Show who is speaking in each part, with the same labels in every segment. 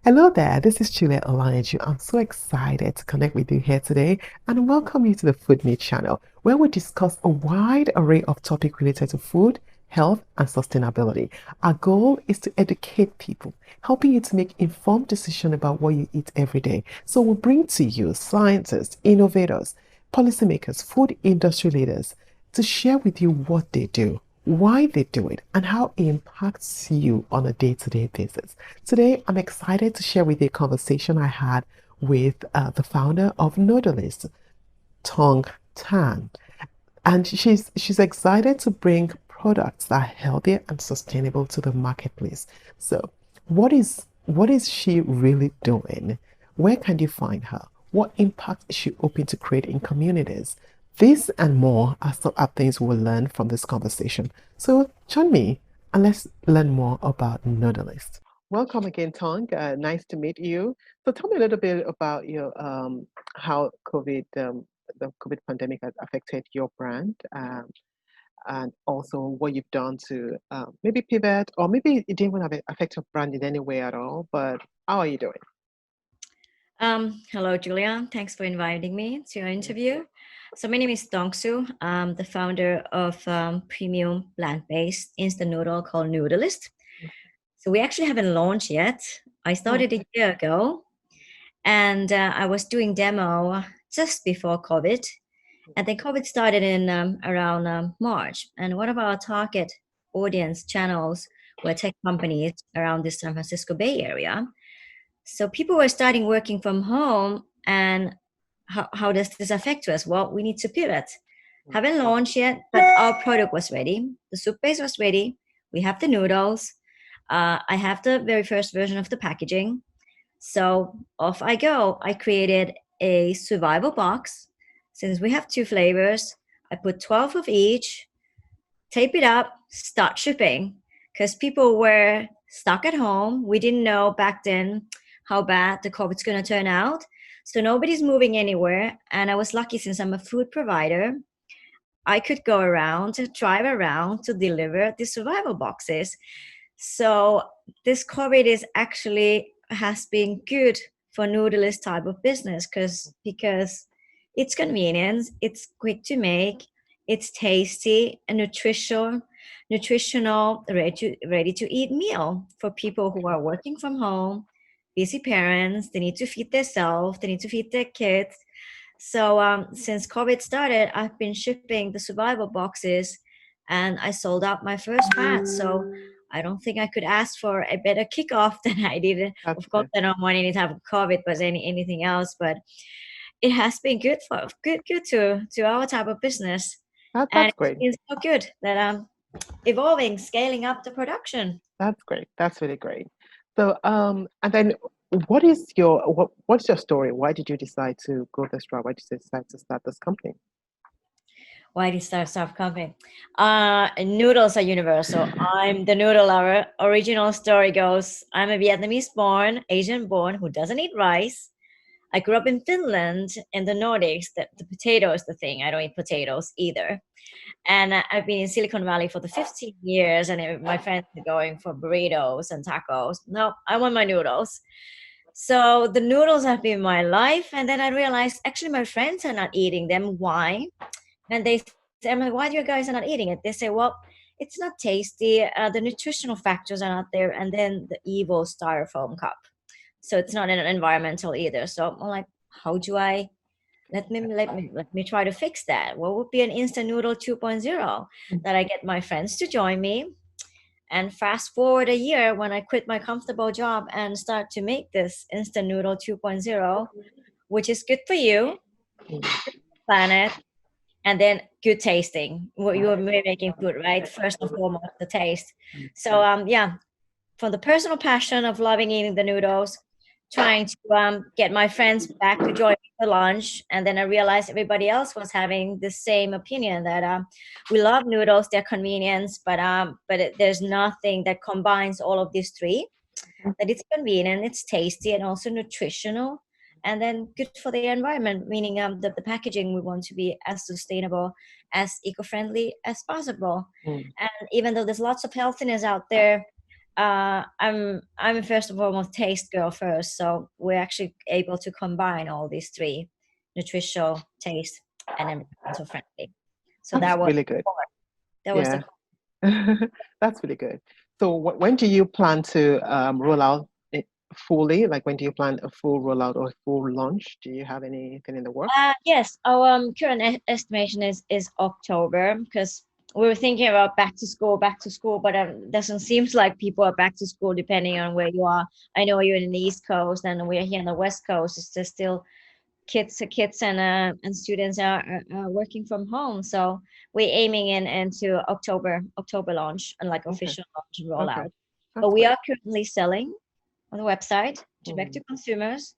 Speaker 1: Hello there, this is Julia Olaniju. I'm so excited to connect with you here today and welcome you to the Food Me channel, where we discuss a wide array of topics related to food, health, and sustainability. Our goal is to educate people, helping you to make informed decisions about what you eat every day. So we'll bring to you scientists, innovators, policymakers, food industry leaders to share with you what they do, why they do it, and how it impacts you on a day-to-day basis. Today, I'm excited to share with you a conversation I had with the founder of Noodelist, Thuong Tan. And she's excited to bring products that are healthier and sustainable to the marketplace. So, what is she really doing? Where can you find her? What impact is she hoping to create in communities? This and more are things we'll learn from this conversation. So join me and let's learn more about Noodlist. Welcome again, Tong. Nice to meet you. So tell me a little bit about your how the COVID pandemic has affected your brand, and also what you've done to maybe pivot, or maybe it didn't even affect your brand in any way at all. But how are you doing?
Speaker 2: Hello, Julia. Thanks for inviting me to your interview. So my name is Dongsu. I'm the founder of premium plant-based instant noodle called Noodelist. So we actually haven't launched yet. I
Speaker 1: Oh,
Speaker 2: started a year ago, and I was doing demo just before COVID, and then COVID started in around March. And one of our target audience channels were tech companies around the San Francisco Bay Area. So people were starting working from home, and how does this affect us? Well, we need to pivot. Haven't launched yet, but our product was ready. The soup base was ready. We have the noodles. I have the very first version of the packaging. So off I go. I created a survival box. Since we have two flavors, I put 12 of each, tape it up, start shipping, because people were stuck at home. We didn't know back then how bad the COVID's going to turn out. So nobody's moving anywhere. And I was lucky, since I'm a food provider, I could go around, drive around to deliver the survival boxes. So this COVID is actually has been good for noodles type of business, because it's convenient, it's quick to make, it's tasty and nutritional, ready to eat meal for people who are working from home, busy parents. They need to feed themselves, they need to feed their kids. So since COVID started, I've been shipping the survival boxes, and I sold out my first batch. So I don't think I could ask for a better kickoff than I did.
Speaker 1: that's
Speaker 2: Of course,
Speaker 1: good.
Speaker 2: I don't want any type of COVID, but anything else. But it has been good to our type of business, and
Speaker 1: That's
Speaker 2: it's
Speaker 1: great.
Speaker 2: been so good that I'm evolving, scaling up the production.
Speaker 1: That's great. That's really great. So, and then what's your story? Why did you decide to go this route? Why did you decide to start this company?
Speaker 2: Why did start South Company? Noodles are universal. I'm the noodle lover. Original story goes, I'm a Vietnamese born, Asian born who doesn't eat rice. I grew up in Finland in the Nordics. The potato is the thing. I don't eat potatoes either. And I've been in Silicon Valley for the 15 years, and my friends are going for burritos and tacos. No, I want my noodles. So the noodles have been my life. And then I realized actually my friends are not eating them. Why? And they say, I'm like, why do you guys are not eating it? They say, well, it's not tasty. The nutritional factors are not there. And then the evil styrofoam cup. So it's not an environmental either. So I'm like, how do I let me try to fix that? What would be an instant noodle 2.0 that I get my friends to join me? And fast forward a year when I quit my comfortable job and start to make this instant noodle 2.0, which is good for you, planet, and then good tasting. What you're making food, right? First and foremost, the taste. So yeah, from the personal passion of loving eating the noodles, trying to get my friends back to join me for lunch, and then I realized everybody else was having the same opinion that we love noodles, they're convenience, but there's nothing that combines all of these three. That it's convenient, it's tasty, and also nutritional, and then good for the environment. Meaning, the packaging, we want to be as sustainable, as eco-friendly as possible.
Speaker 1: Mm,
Speaker 2: And even though there's lots of healthiness out there, I'm first of all a taste girl first, so we're actually able to combine all these three: nutritional, taste, and environmental friendly. So
Speaker 1: That's really good.
Speaker 2: that was the
Speaker 1: Yeah. That's really good. So when do you plan to roll out it fully? Like when do you plan a full rollout or a full launch? Do you have anything in the works?
Speaker 2: yes. Our current estimation is October, because we were thinking about back to school, but doesn't seems like people are back to school depending on where you are. I know you're in the East Coast, and we're here in the West Coast. It's just still kids and students are working from home. So we're aiming into October launch and like
Speaker 1: Okay.
Speaker 2: official launch and
Speaker 1: Okay.
Speaker 2: rollout. But
Speaker 1: That's
Speaker 2: we
Speaker 1: great.
Speaker 2: are currently selling on the website direct
Speaker 1: Mm,
Speaker 2: to consumers,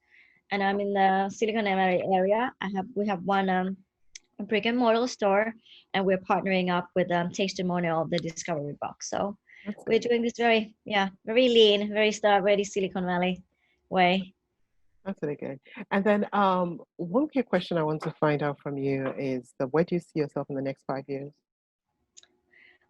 Speaker 2: and I'm in the Silicon Valley area. We have one a brick and mortar store, and we're partnering up with Testimonial, the Discovery Box. So
Speaker 1: that's
Speaker 2: we're
Speaker 1: good.
Speaker 2: doing this very lean, very start ready Silicon Valley way.
Speaker 1: That's really good. And then one quick question I want to find out from you is where do you see yourself in the next 5 years?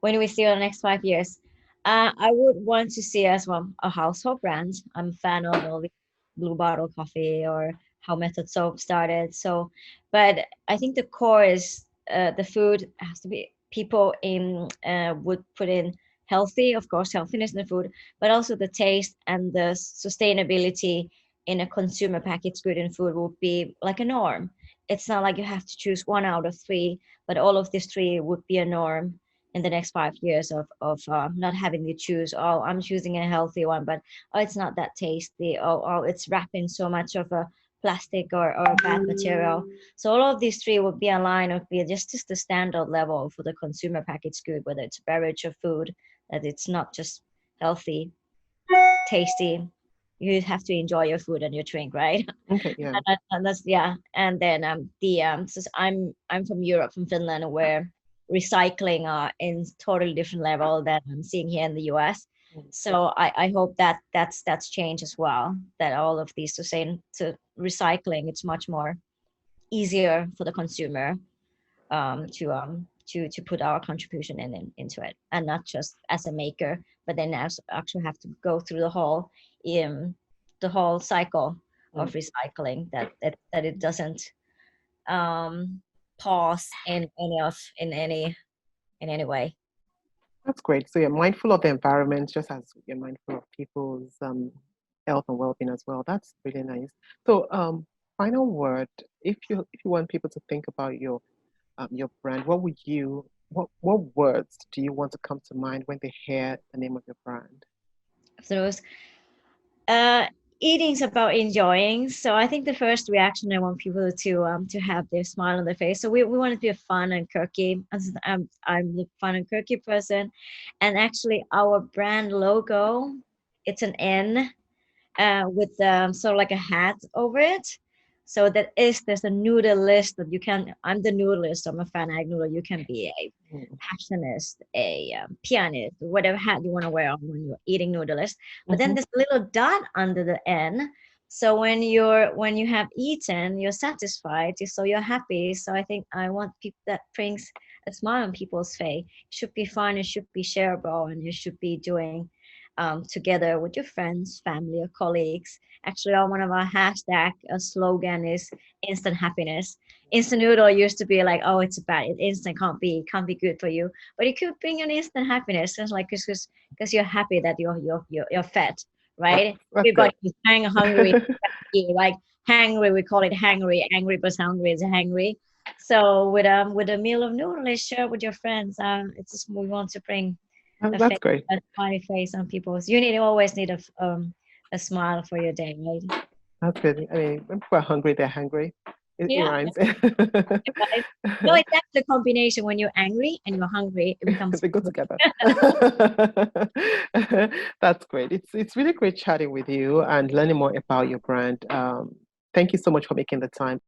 Speaker 2: When we see the next 5 years, I would want to see as well a household brand. I'm a fan of all the Blue Bottle Coffee or how Method Soap started. So, but I think the core is the food has to be people in would put in healthy, of course, healthiness in the food, but also the taste and the sustainability in a consumer packaged good in food would be like a norm. It's not like you have to choose one out of three, but all of these three would be a norm in the next 5 years of not having to choose. Oh, I'm choosing a healthy one, but oh, it's not that tasty. Oh, it's wrapped in so much of a plastic or a bad material. So all of these three would be aligned, would be just the standard level for the consumer packaged good, whether it's beverage or food, that it's not just healthy, tasty. You have to enjoy your food and your drink, right?
Speaker 1: Okay, yeah.
Speaker 2: And that's yeah. And then so I'm from Europe, from Finland, where recycling are in totally different level than I'm seeing here in the US.
Speaker 1: Mm,
Speaker 2: So I hope that that's changed as well. That all of these to recycling, it's much more easier for the consumer to put our contribution into it, and not just as a maker, but then as actually have to go through um the whole cycle of
Speaker 1: mm.
Speaker 2: recycling, that it doesn't pause in any way.
Speaker 1: That's great. So you're mindful of the environment just as you're mindful of people's health and well-being as well. That's really nice. So final word, if you want people to think about your brand, what words do you want to come to mind when they hear the name of your brand?
Speaker 2: So uh eating's about enjoying. So I think the first reaction I want people to have their smile on their face. So we want it to be a fun and quirky. I'm the fun and quirky person, and actually our brand logo, it's an N with sort of like a hat over it. So there's a noodleist that you can. I'm the noodleist. I'm a fan egg noodle. You can be a
Speaker 1: Mm.
Speaker 2: passionist, a pianist, whatever hat you want to wear on when you're eating noodleist. But then
Speaker 1: Hmm.
Speaker 2: there's a little dot under the N. So when you have eaten, you're satisfied. So you're happy. So I think I want people that brings a smile on people's face. It should be fun. It should be shareable, and you should be doing together with your friends, family, or colleagues. Actually, on one of our hashtag slogan is instant happiness. Instant noodle used to be like, oh, it's bad. It instant can't be good for you, but it could bring an instant happiness. It's like because you're happy that you're fed, right?
Speaker 1: That's
Speaker 2: Everybody
Speaker 1: good.
Speaker 2: is hungry, like hangry. We call it hangry. Angry but hungry is hangry. So with a meal of noodles, share with your friends. It's just we want to bring
Speaker 1: That's great.
Speaker 2: a smiley face on people's. You need always need a smile for your day, right?
Speaker 1: That's good. I mean, when people are hungry, they're hungry. It
Speaker 2: Yeah,
Speaker 1: rhymes.
Speaker 2: right. No, it's actually a combination. When you're angry and you're hungry, it becomes
Speaker 1: They go together. That's great. It's really great chatting with you and learning more about your brand. Thank you so much for making the time.